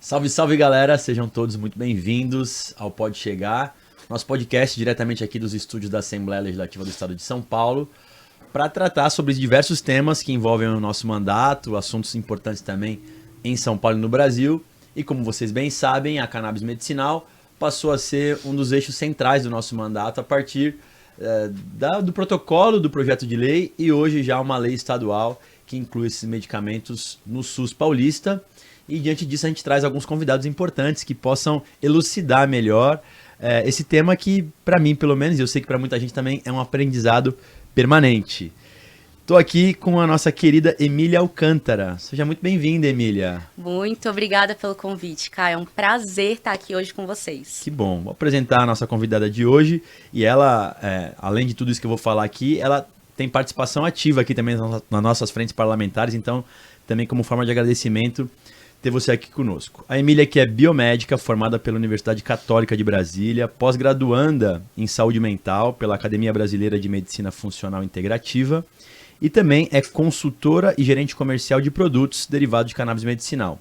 Salve, salve galera, sejam todos muito bem-vindos ao Pode Chegar, nosso podcast diretamente aqui dos estúdios da Assembleia Legislativa do Estado de São Paulo, para tratar sobre diversos temas que envolvem o nosso mandato, assuntos importantes também em São Paulo e no Brasil. E como vocês bem sabem, a cannabis medicinal passou a ser um dos eixos centrais do nosso mandato a partir do protocolo do projeto de lei e hoje já uma lei estadual que inclui esses medicamentos no SUS paulista. E diante disso a gente traz alguns convidados importantes que possam elucidar melhor esse tema que, para mim pelo menos, e eu sei que para muita gente também, é um aprendizado permanente. Estou aqui com a nossa querida Emília Alcântara. Seja muito bem-vinda, Emília. Muito obrigada pelo convite, Caio. É um prazer estar aqui hoje com vocês. Que bom. Vou apresentar a nossa convidada de hoje. E ela, além de tudo isso que eu vou falar aqui, ela tem participação ativa aqui também nas nossas frentes parlamentares. Então, também como forma de agradecimento, ter você aqui conosco. A Emília, que é biomédica, formada pela Universidade Católica de Brasília, pós-graduanda em saúde mental pela Academia Brasileira de Medicina Funcional Integrativa e também é consultora e gerente comercial de produtos derivados de cannabis medicinal,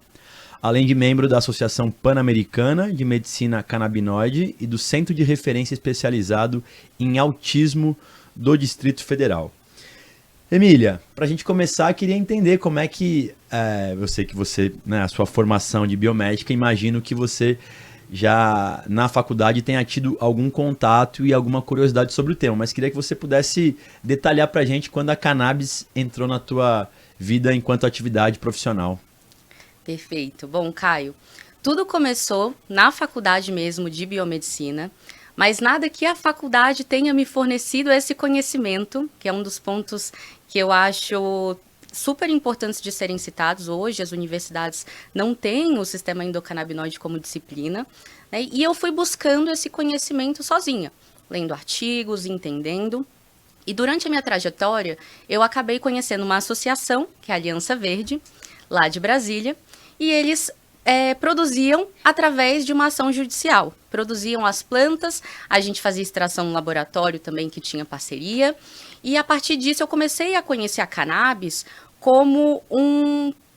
além de membro da Associação Pan-Americana de Medicina Canabinoide e do Centro de Referência Especializado em Autismo do Distrito Federal. Emília, para a gente começar, queria entender como é que, eu sei que você, né, a sua formação de biomédica, imagino que você já na faculdade tenha tido algum contato e alguma curiosidade sobre o tema, mas queria que você pudesse detalhar para a gente quando a cannabis entrou na tua vida enquanto atividade profissional. Perfeito. Bom, Caio, tudo começou na faculdade mesmo de biomedicina, mas nada que a faculdade tenha me fornecido esse conhecimento, que é um dos pontos que eu acho super importantes de serem citados. Hoje as universidades não têm o sistema endocannabinoide como disciplina, né? E eu fui buscando esse conhecimento sozinha, lendo artigos, entendendo. E durante a minha trajetória, eu acabei conhecendo uma associação, que é a Aliança Verde, lá de Brasília, e eles produziam através de uma ação judicial. Produziam as plantas, a gente fazia extração no laboratório também, que tinha parceria, e a partir disso eu comecei a conhecer a cannabis como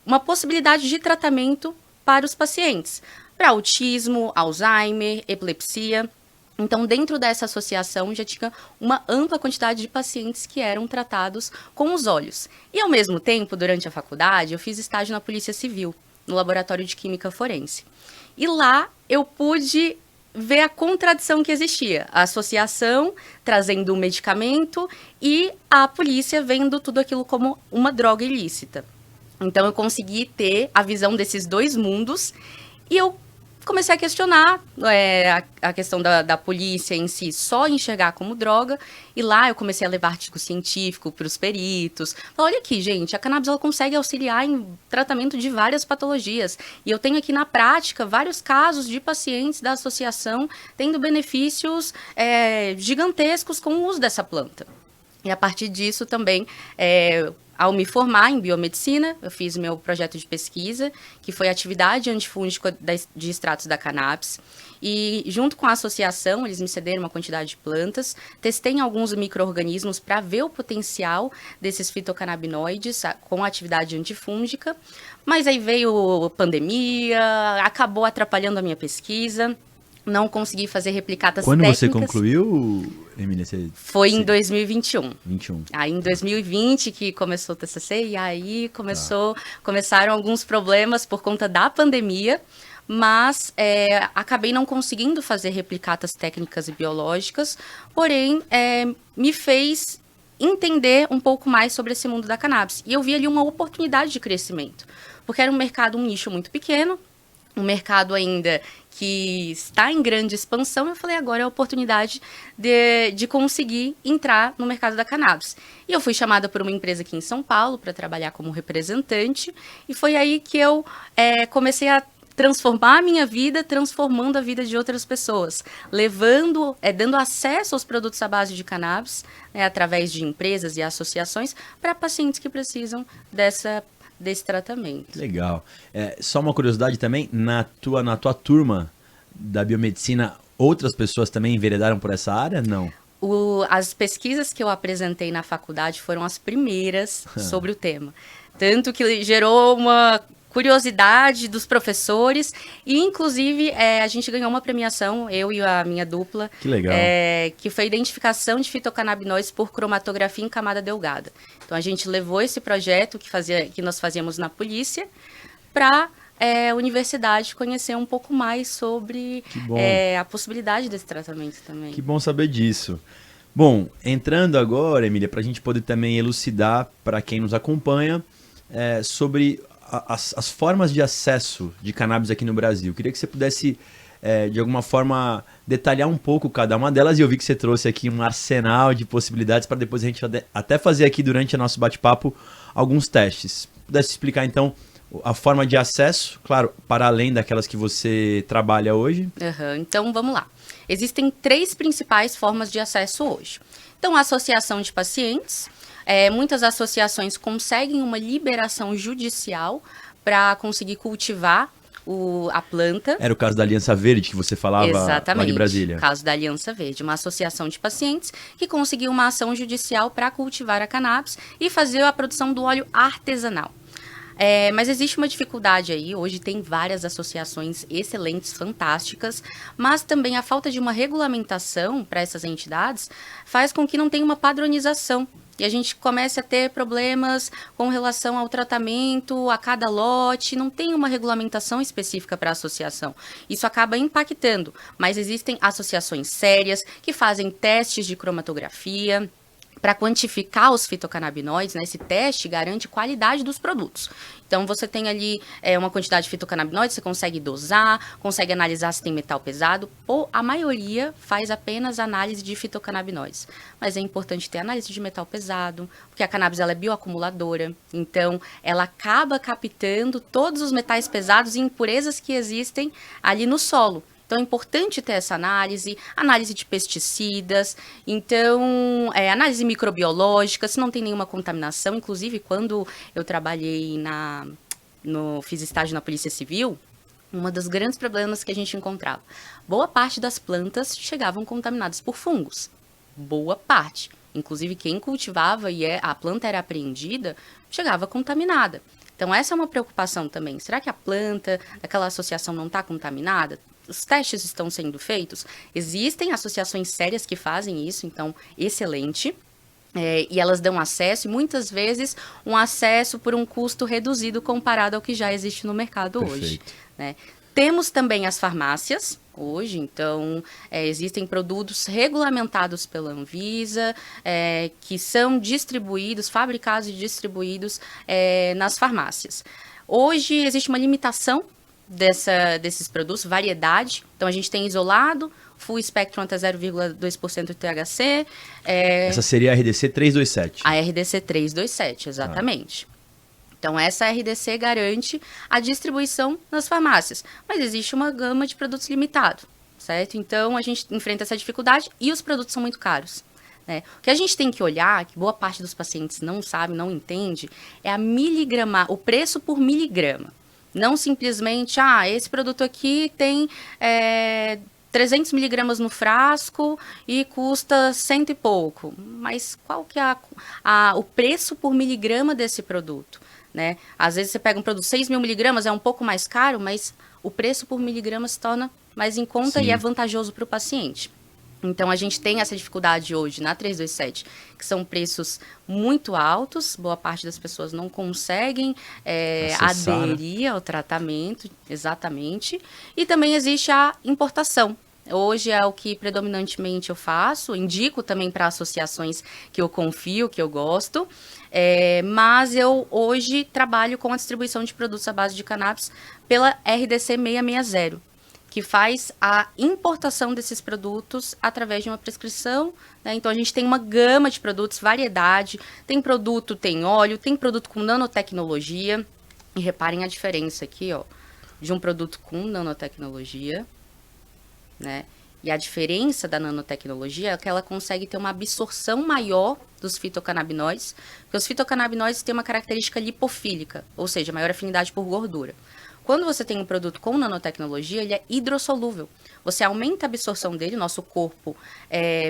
uma possibilidade de tratamento para os pacientes, para autismo, Alzheimer, epilepsia. Então, dentro dessa associação, já tinha uma ampla quantidade de pacientes que eram tratados com os olhos. E, ao mesmo tempo, durante a faculdade, eu fiz estágio na Polícia Civil, no Laboratório de Química Forense. E lá eu pude ver a contradição que existia. A associação trazendo um medicamento e a polícia vendo tudo aquilo como uma droga ilícita. Então eu consegui ter a visão desses dois mundos e eu comecei a questionar a questão da polícia em si só enxergar como droga, e lá eu comecei a levar artigo científico para os peritos. Falei, olha aqui, gente, a cannabis ela consegue auxiliar em tratamento de várias patologias, e eu tenho aqui na prática vários casos de pacientes da associação tendo benefícios gigantescos com o uso dessa planta. E a partir disso também, ao me formar em biomedicina, eu fiz meu projeto de pesquisa, que foi a atividade antifúngica de extratos da cannabis. E junto com a associação, eles me cederam uma quantidade de plantas, testei em alguns micro-organismos para ver o potencial desses fitocannabinoides com a atividade antifúngica. Mas aí veio pandemia, acabou atrapalhando a minha pesquisa. Não consegui fazer replicatas técnicas. Quando você concluiu, Emília? Foi em 2021. 21. Aí em 2020 que começou o TCC e aí começaram alguns problemas por conta da pandemia, mas acabei não conseguindo fazer replicatas técnicas e biológicas, porém me fez entender um pouco mais sobre esse mundo da cannabis. E eu vi ali uma oportunidade de crescimento, porque era um nicho muito pequeno, um mercado ainda que está em grande expansão. Eu falei, agora é a oportunidade de conseguir entrar no mercado da cannabis. E eu fui chamada por uma empresa aqui em São Paulo para trabalhar como representante, e foi aí que eu comecei a transformar a minha vida, transformando a vida de outras pessoas, dando acesso aos produtos à base de cannabis, através de empresas e associações, para pacientes que precisam desse tratamento. Legal. Só uma curiosidade também, na tua turma da biomedicina, outras pessoas também enveredaram por essa área? Não? As pesquisas que eu apresentei na faculdade foram as primeiras sobre o tema. Tanto que gerou uma curiosidade dos professores e, inclusive, a gente ganhou uma premiação, eu e a minha dupla, Que legal. Que foi a identificação de fitocannabinoides por cromatografia em camada delgada. Então, a gente levou esse projeto que nós fazíamos na polícia para a universidade conhecer um pouco mais sobre a possibilidade desse tratamento também. Que bom saber disso. Bom, entrando agora, Emília, para a gente poder também elucidar para quem nos acompanha sobre as formas de acesso de cannabis aqui no Brasil. Queria que você pudesse, de alguma forma, detalhar um pouco cada uma delas, e eu vi que você trouxe aqui um arsenal de possibilidades para depois a gente até fazer aqui durante o nosso bate-papo alguns testes. Pudesse explicar, então, a forma de acesso, claro, para além daquelas que você trabalha hoje? Então, vamos lá. Existem 3 principais formas de acesso hoje. Então, a associação de pacientes. Muitas associações conseguem uma liberação judicial para conseguir cultivar a planta. Era o caso da Aliança Verde que você falava. Exatamente, lá de Brasília. O caso da Aliança Verde, uma associação de pacientes que conseguiu uma ação judicial para cultivar a cannabis e fazer a produção do óleo artesanal. Mas existe uma dificuldade aí, hoje tem várias associações excelentes, fantásticas, mas também a falta de uma regulamentação para essas entidades faz com que não tenha uma padronização. E a gente comece a ter problemas com relação ao tratamento a cada lote, não tem uma regulamentação específica para a associação. Isso acaba impactando, mas existem associações sérias que fazem testes de cromatografia para quantificar os fitocannabinoides, né? Esse teste garante qualidade dos produtos. Então, você tem ali uma quantidade de fitocannabinoides, você consegue dosar, consegue analisar se tem metal pesado. A maioria faz apenas análise de fitocannabinoides. Mas é importante ter análise de metal pesado, porque a cannabis ela é bioacumuladora. Então, ela acaba captando todos os metais pesados e impurezas que existem ali no solo. Então, é importante ter essa análise de pesticidas, então, análise microbiológica, se não tem nenhuma contaminação. Inclusive, quando eu trabalhei fiz estágio na Polícia Civil, um dos grandes problemas que a gente encontrava, boa parte das plantas chegavam contaminadas por fungos. Boa parte. Inclusive, quem cultivava e a planta era apreendida, chegava contaminada. Então, essa é uma preocupação também. Será que a planta daquela associação não está contaminada? Os testes estão sendo feitos? Existem associações sérias que fazem isso, então, excelente. E elas dão acesso, e muitas vezes um acesso por um custo reduzido comparado ao que já existe no mercado. Perfeito. Hoje. Né? Temos também as farmácias hoje, então existem produtos regulamentados pela Anvisa, que são distribuídos, fabricados e distribuídos nas farmácias. Hoje existe uma limitação desses produtos, variedade. Então, a gente tem isolado, full spectrum até 0,2% de THC. Essa seria a RDC 327. A RDC 327, exatamente. Então, essa RDC garante a distribuição nas farmácias. Mas existe uma gama de produtos limitado, certo? Então, a gente enfrenta essa dificuldade e os produtos são muito caros. Né? O que a gente tem que olhar, que boa parte dos pacientes não sabe, não entende, é o preço por miligrama. Não simplesmente, esse produto aqui tem 300 miligramas no frasco e custa 100 e pouco. Mas qual que é o preço por miligrama desse produto? Né? Às vezes você pega um produto 6 mil miligramas, é um pouco mais caro, mas o preço por miligrama se torna mais em conta. Sim. E é vantajoso para o paciente. Então, a gente tem essa dificuldade hoje na 327, que são preços muito altos, boa parte das pessoas não conseguem aderir ao tratamento, exatamente. E também existe a importação. Hoje é o que predominantemente eu faço, indico também para associações que eu confio, que eu gosto, mas eu hoje trabalho com a distribuição de produtos à base de cannabis pela RDC 660. Que faz a importação desses produtos através de uma prescrição. Né? Então, a gente tem uma gama de produtos, variedade. Tem óleo, tem produto com nanotecnologia. E reparem a diferença aqui, de um produto com nanotecnologia. Né? E a diferença da nanotecnologia é que ela consegue ter uma absorção maior dos fitocannabinoides, porque os fitocannabinoides têm uma característica lipofílica, ou seja, maior afinidade por gordura. Quando você tem um produto com nanotecnologia, ele é hidrossolúvel. Você aumenta a absorção dele, nosso corpo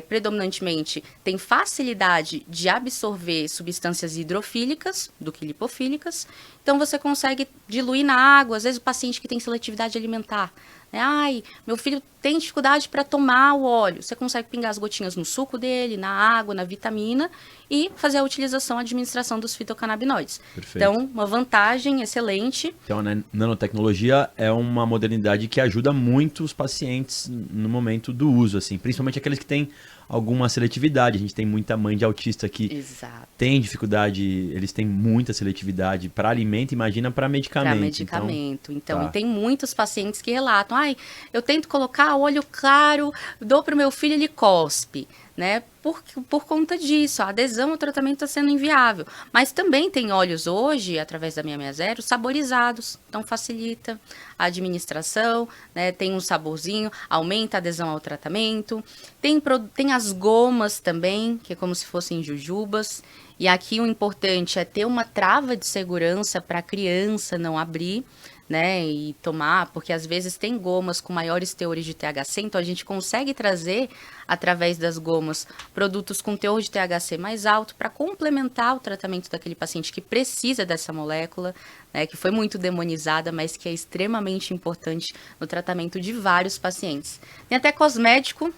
predominantemente tem facilidade de absorver substâncias hidrofílicas do que lipofílicas, então você consegue diluir na água, às vezes o paciente que tem seletividade alimentar, né? Ai, meu filho tem dificuldade para tomar o óleo, você consegue pingar as gotinhas no suco dele, na água, na vitamina e fazer a utilização, a administração dos fitocannabinoides. Perfeito. Então, uma vantagem excelente. Então, a nanotecnologia é uma modernidade que ajuda muito os pacientes no momento do uso, assim, principalmente aqueles que têm alguma seletividade. A gente tem muita mãe de autista que Exato. tem dificuldade, eles têm muita seletividade para alimento, imagina para medicamento. Para medicamento. Então, tá. E tem muitos pacientes que relatam, ai, eu tento colocar óleo claro, dou para o meu filho, ele cospe, né? Por conta disso, a adesão ao tratamento está sendo inviável. Mas também tem óleos hoje, através da 660, saborizados. Então, facilita a administração, né? Tem um saborzinho, aumenta a adesão ao tratamento. Tem as gomas também, que é como se fossem jujubas. E aqui o importante é ter uma trava de segurança para a criança não abrir, né, e tomar, porque às vezes tem gomas com maiores teores de THC, então a gente consegue trazer, através das gomas, produtos com teor de THC mais alto para complementar o tratamento daquele paciente que precisa dessa molécula, né, que foi muito demonizada, mas que é extremamente importante no tratamento de vários pacientes. Tem até cosmético,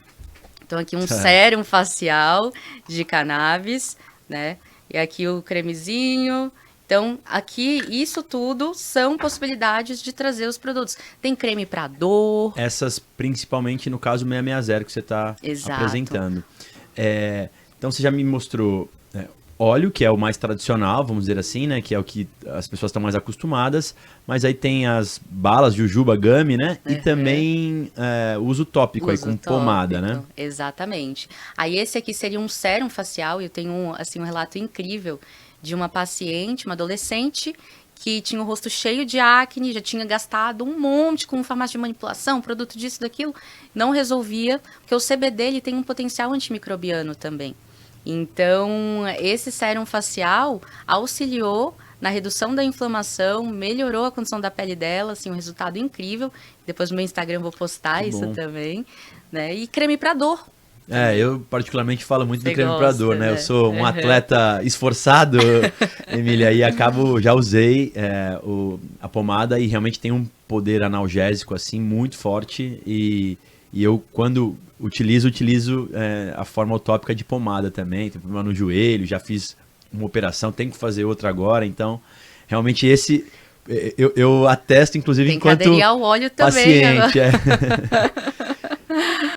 então aqui um sérum facial de cannabis, né, e aqui o cremezinho. Então, aqui, isso tudo são possibilidades de trazer os produtos. Tem creme para dor. Essas, principalmente no caso 660 que você está apresentando. Então, você já me mostrou óleo, que é o mais tradicional, vamos dizer assim, né? Que é o que as pessoas estão mais acostumadas. Mas aí tem as balas, jujuba, gummy, né? E também o uso tópico, aí com pomada, né? Exatamente. Aí esse aqui seria um sérum facial, e eu tenho assim, um relato incrível de uma paciente, uma adolescente, que tinha o rosto cheio de acne, já tinha gastado um monte com farmácia de manipulação, produto disso, daquilo, não resolvia, porque o CBD ele tem um potencial antimicrobiano também. Então, esse sérum facial auxiliou na redução da inflamação, melhorou a condição da pele dela, assim, um resultado incrível. Depois no meu Instagram eu vou postar isso também, né? E creme para dor. Eu particularmente falo muito do creme para dor, né? Eu sou um atleta esforçado, Emília, e já usei a pomada e realmente tem um poder analgésico assim muito forte e eu quando utilizo a forma utópica de pomada também, tem problema no joelho, já fiz uma operação, tenho que fazer outra agora, então realmente esse eu atesto inclusive tem enquanto que aderir ao óleo também, paciente.